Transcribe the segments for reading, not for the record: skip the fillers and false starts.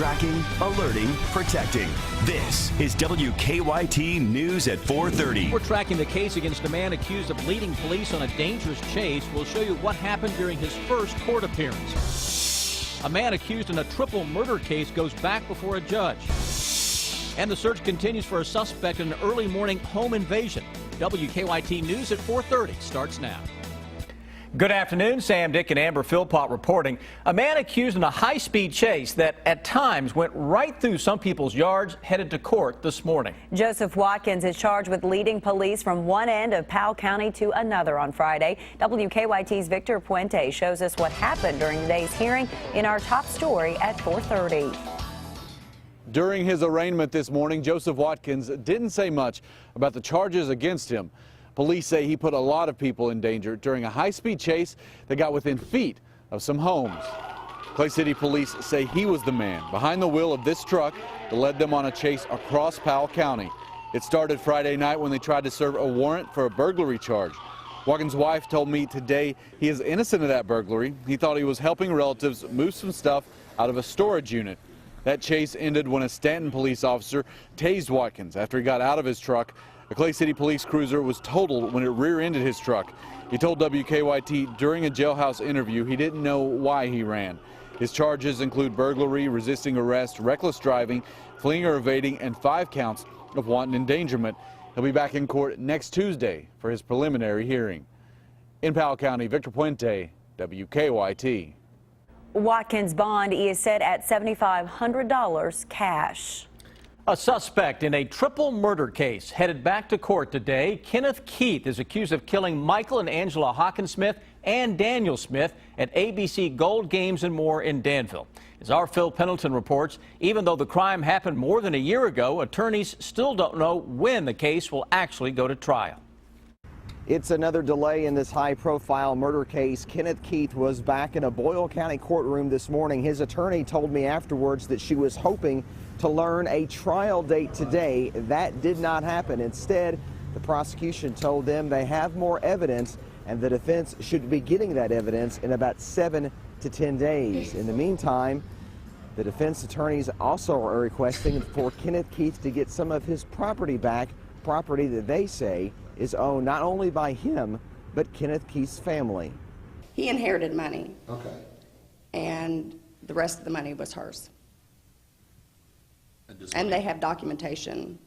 Tracking, alerting, protecting. This is WKYT News at 4:30. We're tracking the case against a man accused of leading police on a dangerous chase. We'll show you what happened during his first court appearance. A man accused in a triple murder case goes back before a judge. And the search continues for a suspect in an early morning home invasion. WKYT News at 4:30 starts now. Good afternoon. Sam, Dick, and Amber Philpott reporting. A man accused in a high-speed chase that at times went right through some people's yards headed to court this morning. Joseph Watkins is charged with leading police from one end of Powell County to another on Friday. WKYT's Victor Puente shows us what happened during today's hearing in our top story at 4:30. During his arraignment this morning, Joseph Watkins didn't say much about the charges against him. Police say he put a lot of people in danger during a high-speed chase that got within feet of some homes. Clay City police say he was the man behind the wheel of this truck that led them on a chase across Powell County. It started Friday night when they tried to serve a warrant for a burglary charge. Watkins' wife told me today he is innocent of that burglary. He thought he was helping relatives move some stuff out of a storage unit. That chase ended when a Stanton police officer tased Watkins after he got out of his truck. A Clay City police cruiser was totaled when it rear-ended his truck. He told WKYT during a jailhouse interview he didn't know why he ran. His charges include burglary, resisting arrest, reckless driving, fleeing or evading, and 5 counts of wanton endangerment. He'll be back in court next Tuesday for his preliminary hearing. In Powell County, Victor Puente, WKYT. Watkins' bond is set at $7,500 cash. A suspect in a triple murder case headed back to court today. Kenneth Keith is accused of killing Michael and Angela Hawkinsmith and Daniel Smith at ABC Gold Games and More in Danville. As our Phil Pendleton reports, even though the crime happened more than a year ago, attorneys still don't know when the case will actually go to trial. It's another delay in this high-profile murder case. Kenneth Keith was back in a Boyle County courtroom this morning. His attorney told me afterwards that she was hoping to learn a trial date today. That did not happen. Instead, the prosecution told them they have more evidence and the defense should be getting that evidence in about 7 to 10 days. In the meantime, the defense attorneys also are requesting for Kenneth Keith to get some of his property back, property that they say is owned not only by him, but Kenneth Keith's family. He inherited money. Okay. And the rest of the money was hers. And they have documentation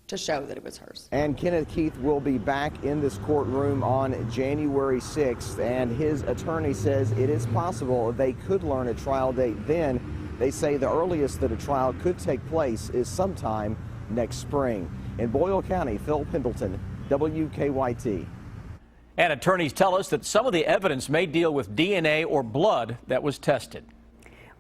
to show that it was hers. And Kenneth Keith will be back in this courtroom on January 6th, and his attorney says it is possible they could learn a trial date then. They say the earliest that a trial could take place is sometime next spring. In Boyle County, Phil Pendleton, WKYT. And attorneys tell us that some of the evidence may deal with DNA or blood that was tested.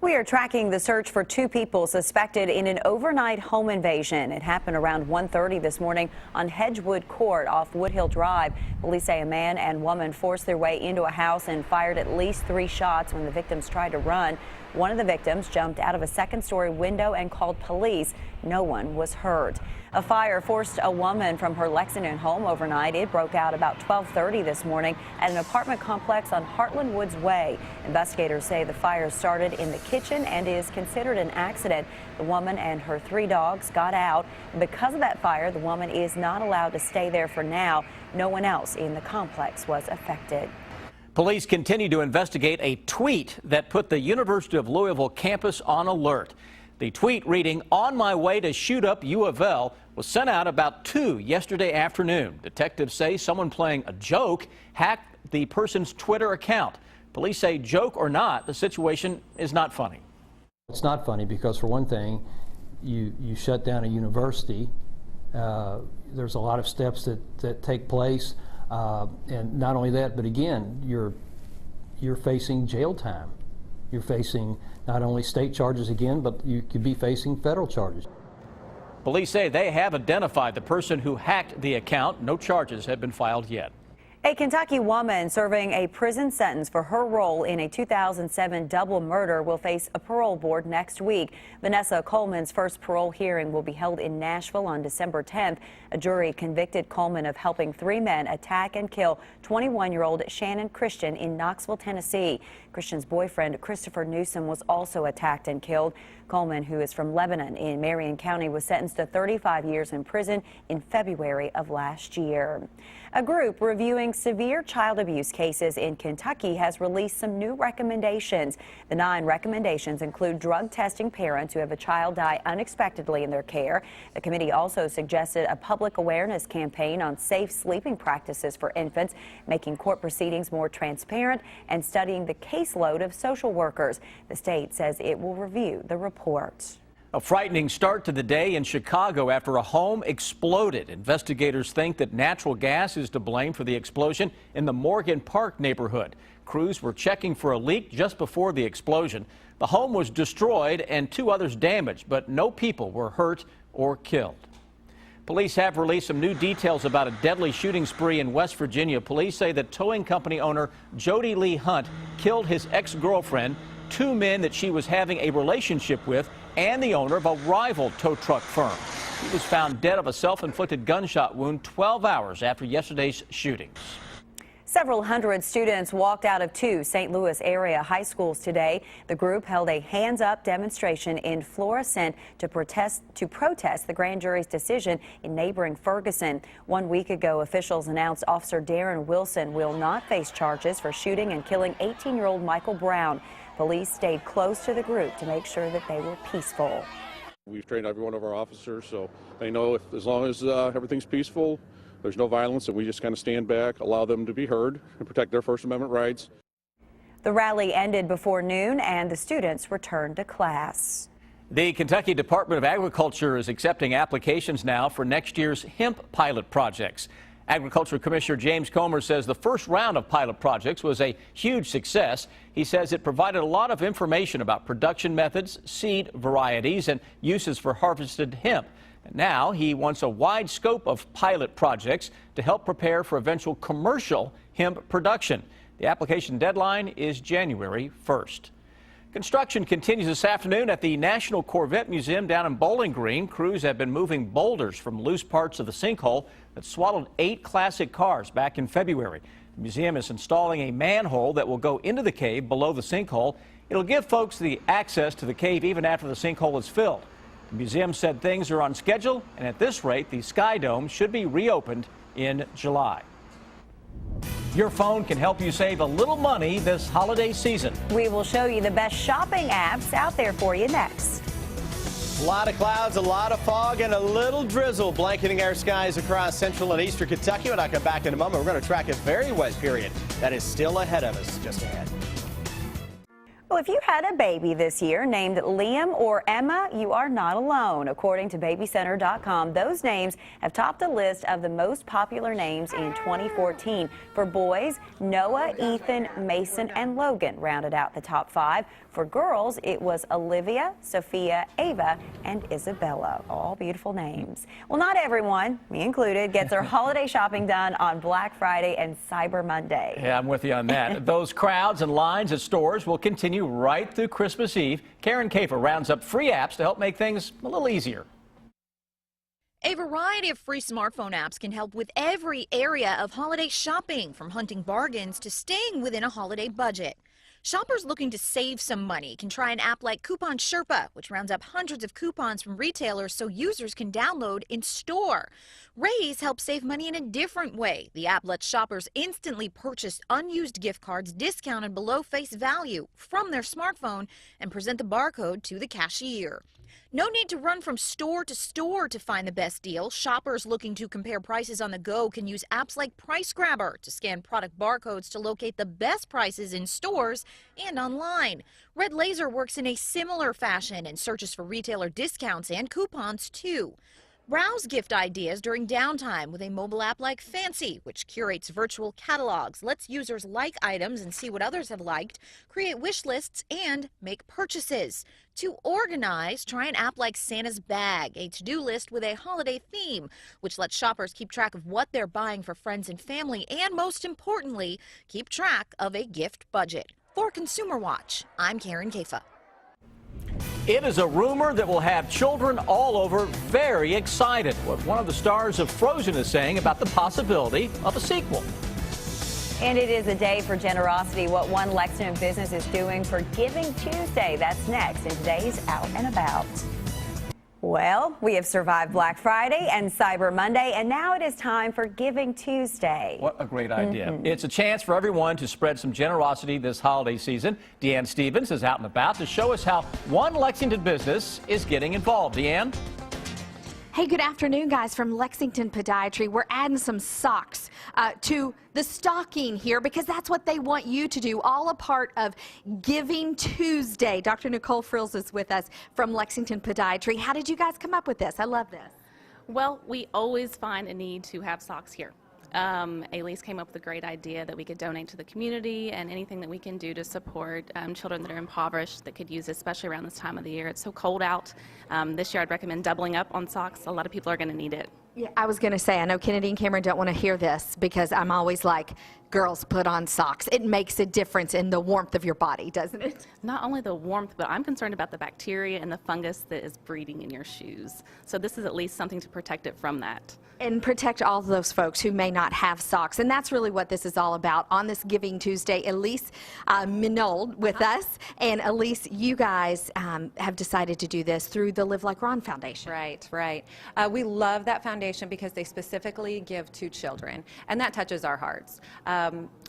We are tracking the search for 2 people suspected in an overnight home invasion. It happened around 1:30 this morning on Hedgewood Court off Woodhill Drive. Police say a man and woman forced their way into a house and fired at least 3 shots when the victims tried to run. One of the victims jumped out of a second-story window and called police. No one was hurt. A fire forced a woman from her Lexington home overnight. It broke out about 12:30 this morning at an apartment complex on Heartland Woods Way. Investigators say the fire started in the kitchen and is considered an accident. The woman and her 3 dogs got out. Because of that fire, the woman is not allowed to stay there for now. No one else in the complex was affected. Police continue to investigate a tweet that put the University of Louisville campus on alert. The tweet reading, "On my way to shoot up U of L," was sent out about 2 yesterday afternoon. Detectives say someone playing a joke hacked the person's Twitter account. Police say, joke or not, the situation is not funny. It's not funny because, for one thing, you shut down a university. There's a lot of steps that take place. And not only that, but again, you're facing jail time. You're facing not only state charges again, but you could be facing federal charges. Police say they have identified the person who hacked the account. No charges have been filed yet. A Kentucky woman serving a prison sentence for her role in a 2007 double murder will face a parole board next week. Vanessa Coleman's first parole hearing will be held in Nashville on December 10th. A jury convicted Coleman of helping 3 men attack and kill 21-year-old Shannon Christian in Knoxville, Tennessee. Christian's boyfriend, Christopher Newsom, was also attacked and killed. Coleman, who is from Lebanon in Marion County, was sentenced to 35 years in prison in February of last year. A group reviewing severe child abuse cases in Kentucky has released some new recommendations. The 9 recommendations include drug testing parents who have a child die unexpectedly in their care. The committee also suggested a public awareness campaign on safe sleeping practices for infants, making court proceedings more transparent, and studying the caseload of social workers. The state says it will review the report. A frightening start to the day in Chicago after a home exploded. Investigators think that natural gas is to blame for the explosion in the Morgan Park neighborhood. Crews were checking for a leak just before the explosion. The home was destroyed and 2 others damaged, but no people were hurt or killed. Police have released some new details about a deadly shooting spree in West Virginia. Police say that towing company owner Jody Lee Hunt killed his ex-girlfriend, 2 men that she was having a relationship with, and the owner of a rival tow truck firm. He was found dead of a self-inflicted gunshot wound 12 hours after yesterday's shootings. Several hundred students walked out of 2 St. Louis area high schools today. The group held a hands-up demonstration in Florissant to protest the grand jury's decision in neighboring Ferguson. 1 week ago, officials announced Officer Darren Wilson will not face charges for shooting and killing 18-year-old Michael Brown. Police stayed close to the group to make sure that they were peaceful. We've trained every one of our officers, so they know as long as everything's peaceful, there's no violence, and we just kind of stand back, allow them to be heard, and protect their First Amendment rights. The rally ended before noon, and the students returned to class. The Kentucky Department of Agriculture is accepting applications now for next year's hemp pilot projects. Agriculture Commissioner James Comer says the first round of pilot projects was a huge success. He says it provided a lot of information about production methods, seed varieties, and uses for harvested hemp. And now he wants a wide scope of pilot projects to help prepare for eventual commercial hemp production. The application deadline is January 1st. Construction continues this afternoon at the National Corvette Museum down in Bowling Green. Crews have been moving boulders from loose parts of the sinkhole that swallowed 8 classic cars back in February. The museum is installing a manhole that will go into the cave below the sinkhole. It'll give folks the access to the cave even after the sinkhole is filled. The museum said things are on schedule, and at this rate, the Sky Dome should be reopened in July. Your phone can help you save a little money this holiday season. We will show you the best shopping apps out there for you next. A lot of clouds, a lot of fog, and a little drizzle blanketing our skies across central and eastern Kentucky. When I come back in a moment, we're going to track a very wet period that is still ahead of us just ahead. Well, if you had a baby this year named Liam or Emma, you are not alone. According to babycenter.com, those names have topped the list of the most popular names in 2014. For boys, Noah, Ethan, Mason, and Logan rounded out the top 5. For girls, it was Olivia, Sophia, Ava, and Isabella. All beautiful names. Well, not everyone, me included, gets their holiday shopping done on Black Friday and Cyber Monday. Yeah, I'm with you on that. Those crowds and lines at stores will continue right through Christmas Eve. Karen Kafer rounds up free apps to help make things a little easier. A variety of free smartphone apps can help with every area of holiday shopping, from hunting bargains to staying within a holiday budget. Shoppers looking to save some money can try an app like Coupon Sherpa, which rounds up hundreds of coupons from retailers so users can download in store. Raise helps save money in a different way. The app lets shoppers instantly purchase unused gift cards discounted below face value from their smartphone and present the barcode to the cashier. No need to run from store to find the best deal. Shoppers looking to compare prices on the go can use apps like Price Grabber to scan product barcodes to locate the best prices in stores and online. Red Laser works in a similar fashion and searches for retailer discounts and coupons too. Browse gift ideas during downtime with a mobile app like Fancy, which curates virtual catalogs, lets users like items and see what others have liked, create wish lists, and make purchases. To organize, try an app like Santa's Bag, a to-do list with a holiday theme, which lets shoppers keep track of what they're buying for friends and family, and most importantly, keep track of a gift budget. For Consumer Watch, I'm Karen Kafa. It is a rumor that will have children all over very excited. What one of the stars of Frozen is saying about the possibility of a sequel. And it is a day for generosity. What one Lexington business is doing for Giving Tuesday. That's next in today's Out and About. Well, we have survived Black Friday and Cyber Monday, and now it is time for Giving Tuesday. What a great idea. It's a chance for everyone to spread some generosity this holiday season. Deanne Stevens is out and about to show us how one Lexington business is getting involved. Deanne? Hey, good afternoon, guys, from Lexington Podiatry. We're adding some socks to the stocking here because that's what they want you to do, all a part of Giving Tuesday. Dr. Nicole Frills is with us from Lexington Podiatry. How did you guys come up with this? I love this. Well, we always find a need to have socks here. Elise came up with a great idea that we could donate to the community, and anything that we can do to support children that are impoverished that could use, especially around this time of the year. It's so cold out. This year I'd recommend doubling up on socks. A lot of people are going to need it. Yeah, I was going to say, I know Kennedy and Cameron don't want to hear this because I'm always like, girls, put on socks. It makes a difference in the warmth of your body, doesn't it? Not only the warmth, but I'm concerned about the bacteria and the fungus that is breeding in your shoes. So this is at least something to protect it from that. And protect all of those folks who may not have socks. And that's really what this is all about on this Giving Tuesday. Elise Minold with us. And Elise, you guys have decided to do this through the Live Like Ron Foundation. Right, right. We love that foundation because they specifically give to children. And that touches our hearts.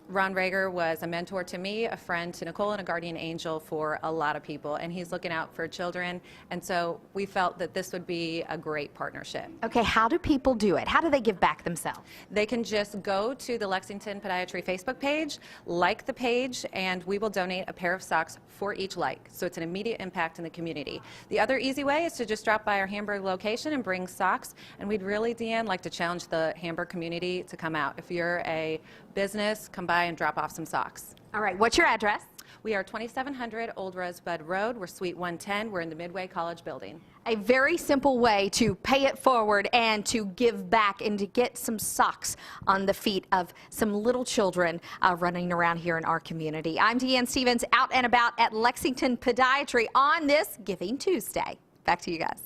Ron Rager was a mentor to me, a friend to Nicole, and a guardian angel for a lot of people. And he's looking out for children. And so we felt that this would be a great partnership. Okay, how do people do it? How do they give back themselves? They can just go to the Lexington Podiatry Facebook page, like the page, and we will donate a pair of socks for each like. So it's an immediate impact in the community. The other easy way is to just drop by our Hamburg location and bring socks. And we'd really, Deanne, like to challenge the Hamburg community to come out. If you're a business, come by and drop off some socks. All right, what's your address? We are 2700 Old Rosebud Road. We're Suite 110. We're in the Midway College building. A very simple way to pay it forward and to give back and to get some socks on the feet of some little children running around here in our community. I'm Deanne Stevens, out and about at Lexington Podiatry on this Giving Tuesday. Back to you guys.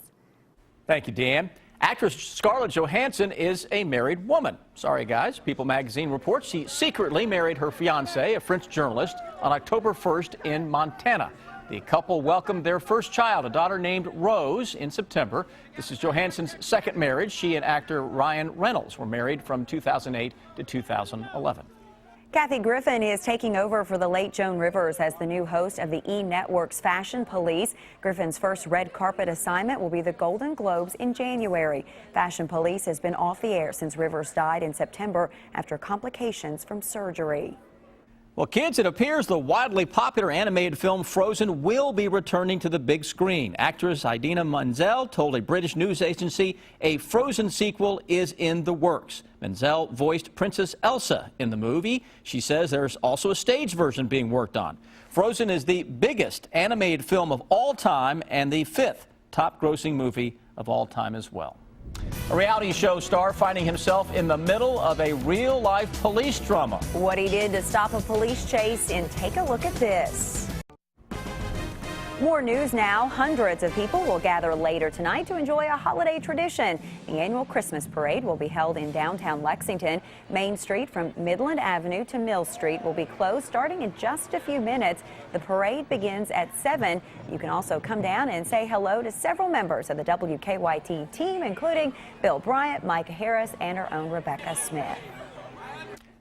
Thank you, Deanne. Actress Scarlett Johansson is a married woman. Sorry, guys. People magazine reports she secretly married her fiancé, a French journalist, on October 1st in Montana. The couple welcomed their first child, a daughter named Rose, in September. This is Johansson's second marriage. She and actor Ryan Reynolds were married from 2008 to 2011. Kathy Griffin is taking over for the late Joan Rivers as the new host of the E! Network's Fashion Police. Griffin's first red carpet assignment will be the Golden Globes in January. Fashion Police has been off the air since Rivers died in September after complications from surgery. Well, kids, it appears the wildly popular animated film Frozen will be returning to the big screen. Actress Idina Menzel told a British news agency a Frozen sequel is in the works. Menzel voiced Princess Elsa in the movie. She says there's also a stage version being worked on. Frozen is the biggest animated film of all time and the 5th top-grossing movie of all time as well. A reality show star finding himself in the middle of a real-life police drama. What he did to stop a police chase, and take a look at this. More news now. Hundreds of people will gather later tonight to enjoy a holiday tradition. The annual Christmas parade will be held in downtown Lexington. Main Street from Midland Avenue to Mill Street will be closed starting in just a few minutes. The parade begins at 7. You can also come down and say hello to several members of the WKYT team, including Bill Bryant, Micah Harris, and our own Rebecca Smith.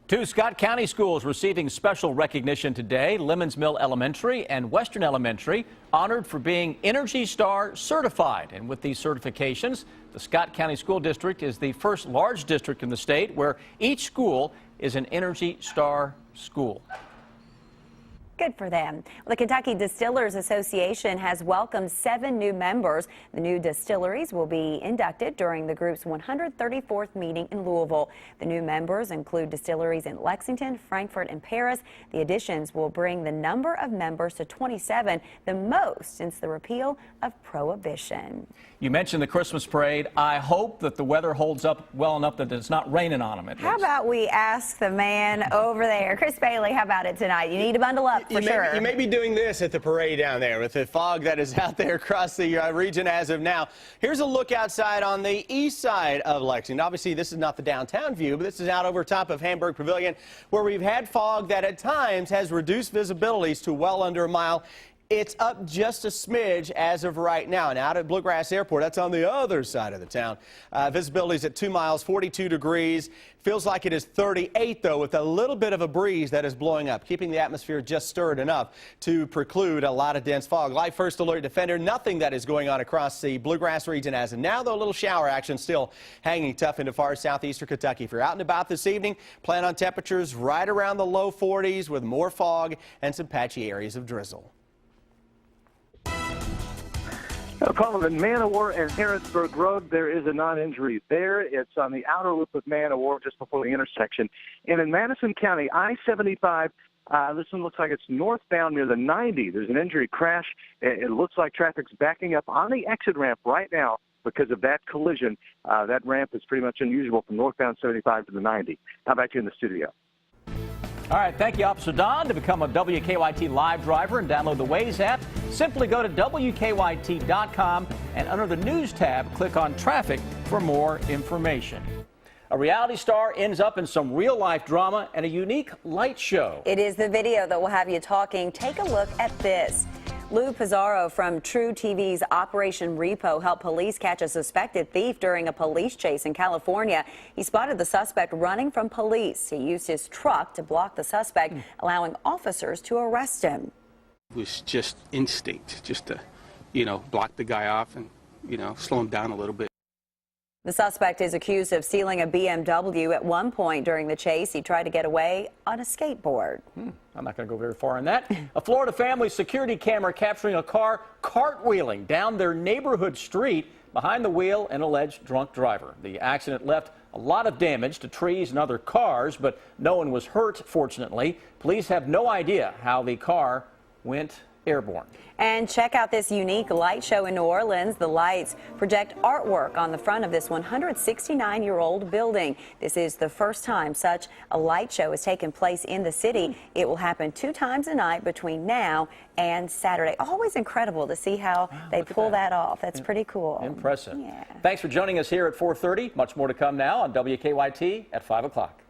2 Scott County schools receiving special recognition today. Lemons Mill Elementary and Western Elementary honored for being Energy Star certified. And with these certifications, the Scott County School District is the first large district in the state where each school is an Energy Star school. Good for them. Well, the Kentucky Distillers Association has welcomed 7 new members. The new distilleries will be inducted during the group's 134th meeting in Louisville. The new members include distilleries in Lexington, Frankfort, and Paris. The additions will bring the number of members to 27, the most since the repeal of Prohibition. You mentioned the Christmas parade. I hope that the weather holds up well enough that it's not raining on them. How about we ask the man over there, Chris Bailey, how about it tonight? You need to bundle up for sure. You may be doing this at the parade down there with the fog that is out there across the region as of now. Here's a look outside on the east side of Lexington. Obviously, this is not the downtown view, but this is out over top of Hamburg Pavilion, where we've had fog that at times has reduced visibilities to well under a mile. It's up just a smidge as of right now. And out at Bluegrass Airport, that's on the other side of the town. Visibility is at 2 miles, 42 degrees. Feels like it is 38, though, with a little bit of a breeze that is blowing up, keeping the atmosphere just stirred enough to preclude a lot of dense fog. Live First Alert Defender, nothing that is going on across the Bluegrass region as of now, though a little shower action still hanging tough into far southeastern Kentucky. If you're out and about this evening, plan on temperatures right around the low 40s with more fog and some patchy areas of drizzle. Calling in Manowar and Harrisburg Road, there is a non-injury there. It's on the outer loop of Manowar, just before the intersection. And in Madison County, I-75, this one looks like it's northbound near the 90. There's an injury crash. It looks like traffic's backing up on the exit ramp right now because of that collision. That ramp is pretty much unusual from northbound 75 to the 90. How about you in the studio? All right, thank you, Officer Don. To become a WKYT Live driver and download the Waze app, simply go to WKYT.com and under the News tab, click on Traffic for more information. A reality star ends up in some real-life drama and a unique light show. It is the video that will have you talking. Take a look at this. Lou Pizarro from True TV's Operation Repo helped police catch a suspected thief during a police chase in California. He spotted the suspect running from police. He used his truck to block the suspect, allowing officers to arrest him. It was just instinct, just to, block the guy off and, slow him down a little bit. The suspect is accused of stealing a BMW. At one point during the chase, he tried to get away on a skateboard. I'm not going to go very far on that. A Florida family security camera capturing a car cartwheeling down their neighborhood street behind the wheel an alleged drunk driver. The accident left a lot of damage to trees and other cars, but no one was hurt, fortunately. Police have no idea how the car went airborne. And check out this unique light show in New Orleans. The lights project artwork on the front of this 169-year-old building. This is the first time such a light show has taken place in the city. It will happen 2 times a night between now and Saturday. Always incredible to see how they pull that off. That's pretty cool. Impressive. Yeah. Thanks for joining us here at 4:30. Much more to come now on WKYT at 5 o'clock.